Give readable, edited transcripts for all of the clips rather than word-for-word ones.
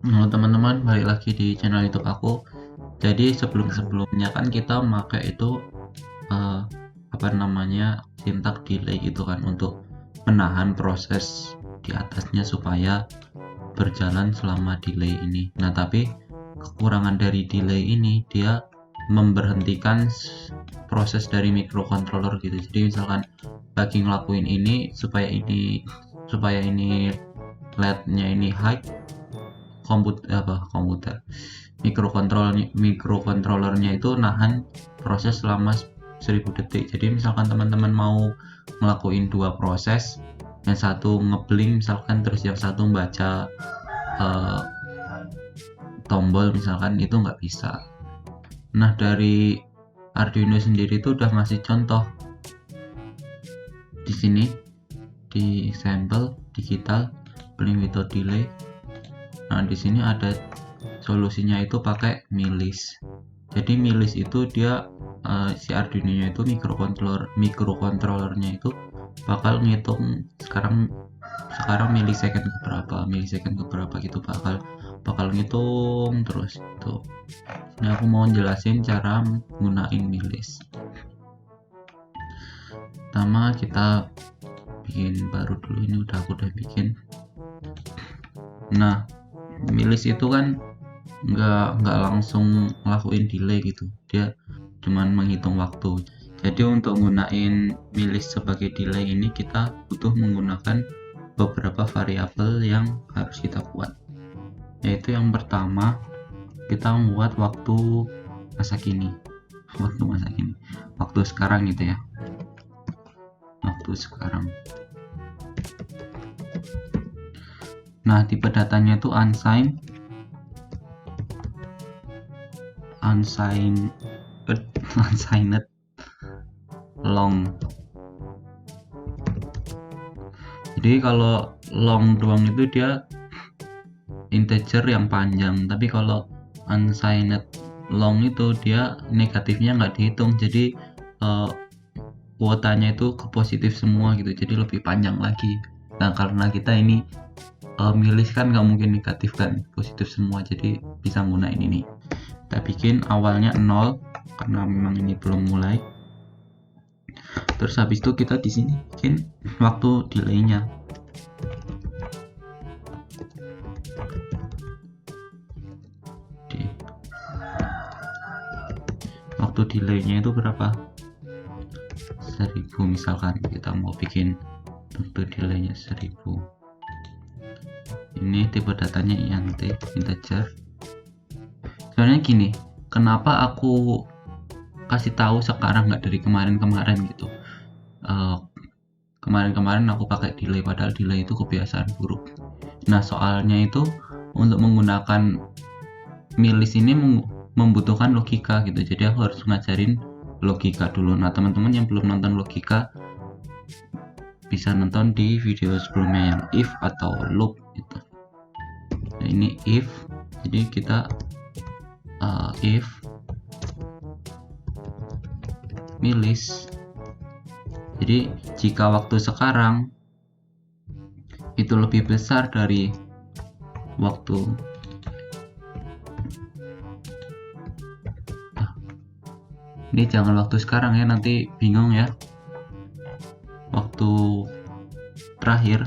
Halo teman-teman, balik lagi di channel YouTube aku. Jadi sebelumnya kan kita pakai itu eh, syntax delay gitu kan untuk menahan proses di atasnya supaya berjalan selama delay ini. Nah, tapi kekurangan dari delay ini dia memberhentikan proses dari microcontroller gitu. Jadi misalkan lagi ngelakuin ini supaya ini LED-nya ini high, komputer mikrokontrollernya itu nahan proses selama 1000 detik. Jadi misalkan teman-teman mau ngelakuin dua proses, yang satu ngeblink misalkan, terus yang satu membaca tombol misalkan, itu nggak bisa. Nah, dari Arduino sendiri itu udah ngasih contoh di sini di sampel digital blink without delay. Nah, di sini ada solusinya itu pakai Milis. Jadi Milis itu dia si Arduino-nya itu mikrokontrollernya itu bakal ngitung sekarang milisecond keberapa gitu, bakal ngitung terus itu. Ini aku mau jelasin cara menggunakan Milis. Pertama kita bikin baru dulu, ini aku udah bikin. Nah, Milis itu kan nggak langsung ngelakuin delay gitu, dia cuman menghitung waktu. Jadi untuk menggunakan Milis sebagai delay ini kita butuh menggunakan beberapa variabel yang harus kita buat, yaitu yang pertama kita membuat waktu masa kini, waktu sekarang gitu ya, waktu sekarang. Nah, tipe datanya itu unsigned long. Jadi kalau long doang itu dia integer yang panjang, tapi kalau unsigned long itu dia negatifnya nggak dihitung, jadi kuotanya itu ke positif semua gitu, jadi lebih panjang lagi. Nah, karena kita ini Milis kan nggak mungkin negatif kan, positif semua, jadi bisa gunain ini. Kita bikin awalnya 0 karena memang ini belum mulai. Terus habis itu kita di sini bikin waktu delaynya. Waktu delaynya itu berapa? 1000 misalkan, kita mau bikin waktu delaynya 1000. Ini tipe datanya int, integer. Sebenarnya gini, kenapa aku kasih tahu sekarang nggak dari kemarin gitu. Kemarin aku pakai delay, padahal delay itu kebiasaan buruk. Nah, soalnya itu untuk menggunakan Milis ini membutuhkan logika gitu, jadi aku harus ngajarin logika dulu. Nah, teman-teman yang belum nonton logika bisa nonton di video sebelumnya yang if atau loop gitu. Nah, ini if, jadi kita if Milis, jadi jika waktu sekarang itu lebih besar dari waktu ini jangan waktu sekarang ya, nanti bingung ya, waktu terakhir.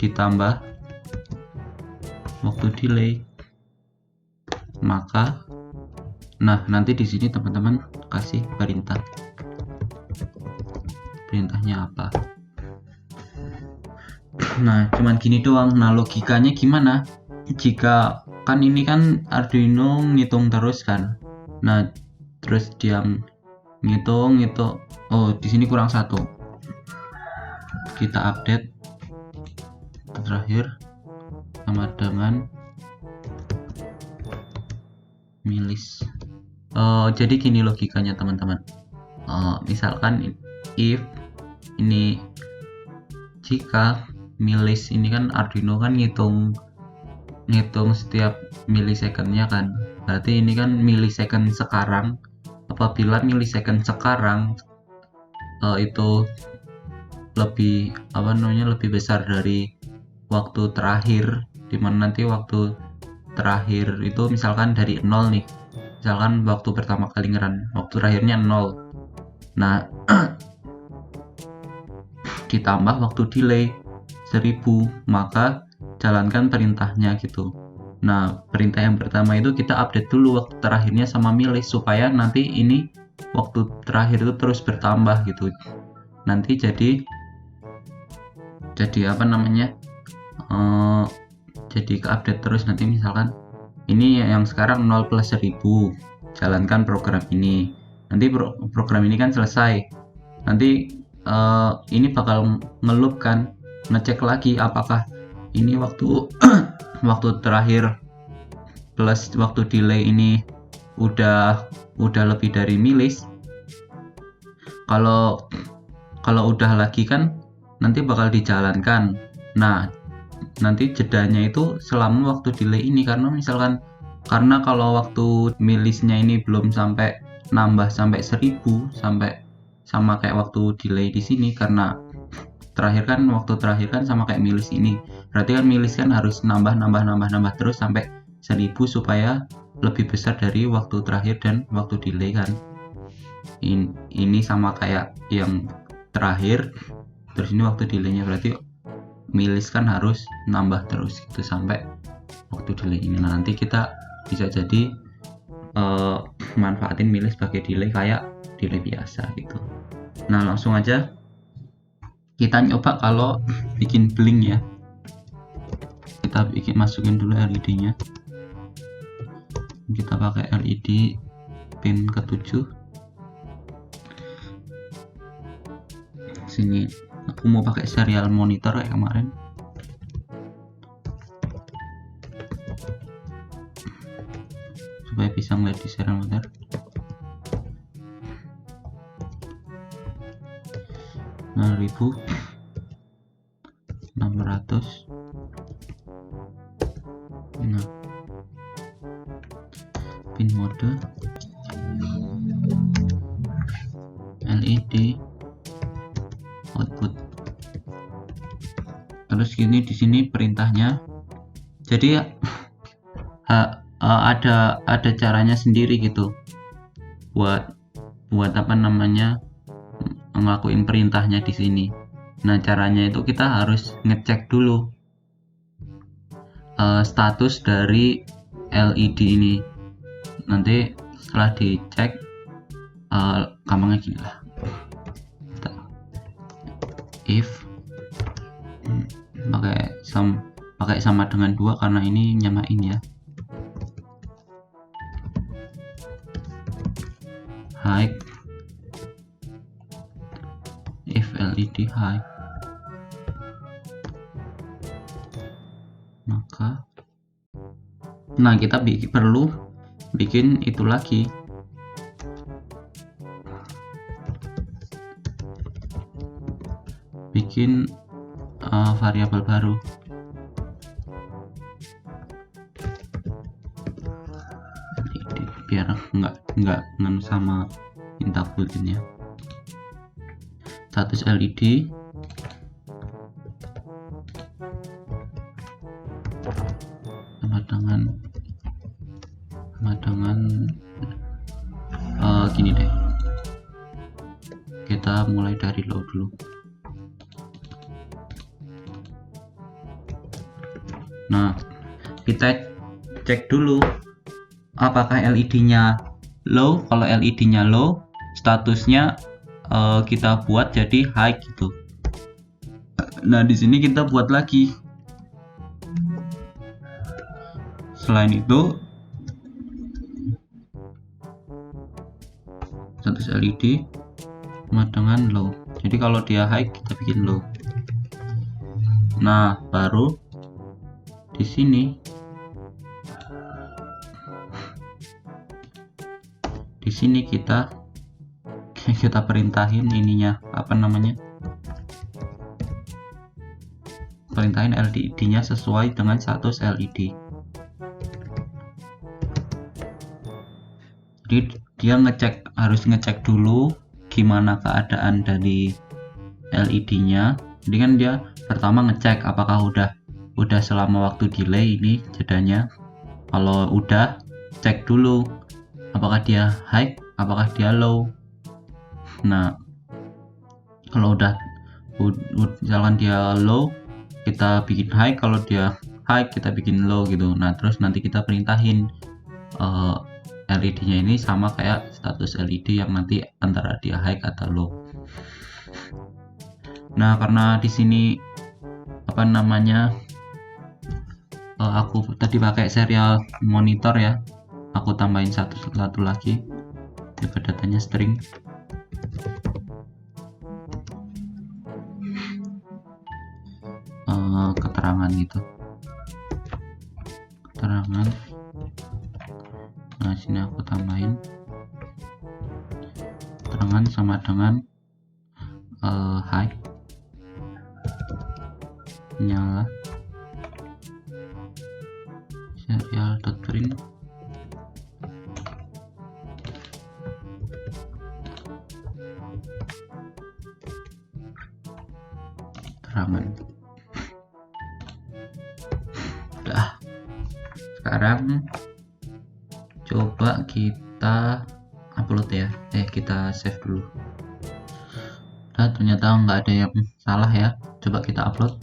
Ditambah waktu delay, maka nanti di sini teman-teman kasih perintahnya apa. Nah, cuman gini doang. Nah, logikanya gimana jika kan ini kan Arduino ngitung terus kan. Nah, terus dia ngitung oh, di sini kurang satu, kita update terakhir sama dengan Milis. Jadi gini logikanya teman-teman. Misalkan if ini, jika Milis ini kan Arduino kan ngitung setiap milisecondnya kan. Berarti ini kan milisecond sekarang. Apabila milisecond sekarang itu lebih lebih besar dari waktu terakhir, dimana nanti waktu terakhir itu misalkan dari 0 nih, misalkan waktu pertama kali ngeran waktu terakhirnya 0. Nah ditambah waktu delay 1000, maka jalankan perintahnya gitu. Nah perintah yang pertama itu kita update dulu waktu terakhirnya sama milis, supaya nanti ini waktu terakhir itu terus bertambah gitu. Nanti jadi jadi ke-update terus. Nanti misalkan ini yang sekarang 0 plus 1000, jalankan program ini. Nanti program ini kan selesai, nanti ini bakal ngeloop kan, ngecek lagi apakah ini waktu waktu terakhir plus waktu delay ini udah lebih dari milis. Kalau udah lagi kan nanti bakal dijalankan. Nah nanti jedanya itu selama waktu delay ini, karena kalau waktu milisnya ini belum sampai nambah sampai 1000, sampai sama kayak waktu delay di sini, karena waktu terakhir kan sama kayak milis ini, berarti kan milis kan harus nambah terus sampai 1000 supaya lebih besar dari waktu terakhir dan waktu delay kan. Ini sama kayak yang terakhir, terus ini waktu delaynya, berarti milis kan harus nambah terus gitu sampai waktu delay ini. Nah nanti kita bisa jadi manfaatin milis sebagai delay kayak delay biasa gitu. Nah langsung aja kita nyoba kalau bikin blink ya. Kita masukin dulu LED nya, kita pakai LED pin ke-7. Sini aku mau pakai serial monitor kayak kemarin. Supaya bisa ngeliat di serial monitor. Nah 1600. Nah pin mode LED output. Terus gini di sini perintahnya. Jadi ada caranya sendiri gitu buat ngelakuin perintahnya di sini. Nah caranya itu kita harus ngecek dulu status dari LED ini. Nanti setelah dicek gampangnya gini lah, if pakai sama dengan 2 karena ini nyamain ya. High, if LED high, maka kita perlu bikin itu lagi, bikin variabel baru. Biar nggak sama minta boolean ya. Status LED sama dengan gini deh, kita mulai dari low dulu. Nah kita cek dulu apakah LED-nya low. Kalau LED-nya low, statusnya kita buat jadi high gitu. Nah di sini kita buat lagi. Selain itu status LED sama dengan low. Jadi kalau dia high kita bikin low. Nah baru di sini kita perintahin ininya, perintahin LED-nya sesuai dengan status LED. Jadi dia harus ngecek dulu gimana keadaan dari LED-nya. Jadi kan dia pertama ngecek apakah udah selama waktu delay ini jedanya. Kalau udah, cek dulu apakah dia high, apakah dia low. Nah, kalau udah misalkan dia low, kita bikin high, kalau dia high kita bikin low gitu. Nah, terus nanti kita perintahin LED-nya ini sama kayak status LED yang nanti antara dia high atau low. Nah, karena di sini aku tadi pakai serial monitor ya, aku tambahin satu lagi tipe datanya string. Keterangan gitu, keterangan. Nah, sini aku tambahin keterangan sama dengan high, nyala, serial.print, keterangan. Udah, sekarang coba kita upload ya, kita save dulu. Nah, ternyata nggak ada yang salah ya. Coba kita upload.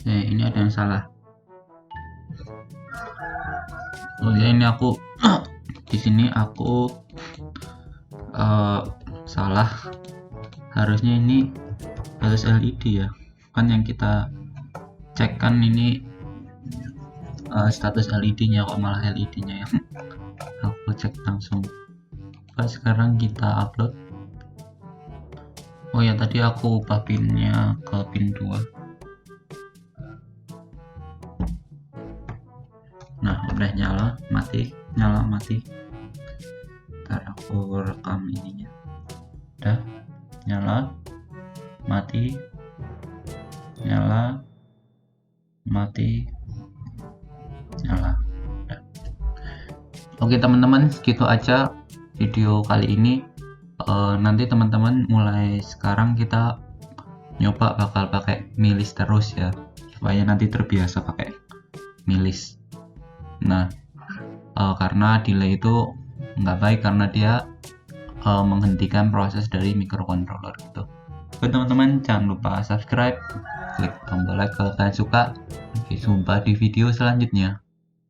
Ini ada yang salah. Oh ya, ini aku di sini aku salah. Harusnya ini harus LED ya, kan yang kita cek kan ini status LED-nya, kok malah LED-nya yang aku cek langsung. Sekarang kita upload. Oh ya, tadi aku ubah pinnya ke pin 2. Nah, udah nyala mati. Ntar aku rekam ininya. Udah nyala mati, nyala mati, nyala. Udah. Oke teman-teman, segitu aja video kali ini. Nanti teman-teman mulai sekarang kita nyoba bakal pakai milis terus ya, supaya nanti terbiasa pakai milis. Nah, karena delay itu nggak baik karena dia menghentikan proses dari microcontroller gitu. Oke teman-teman, jangan lupa subscribe, klik tombol like kalau kalian suka. Oke, jumpa di video selanjutnya.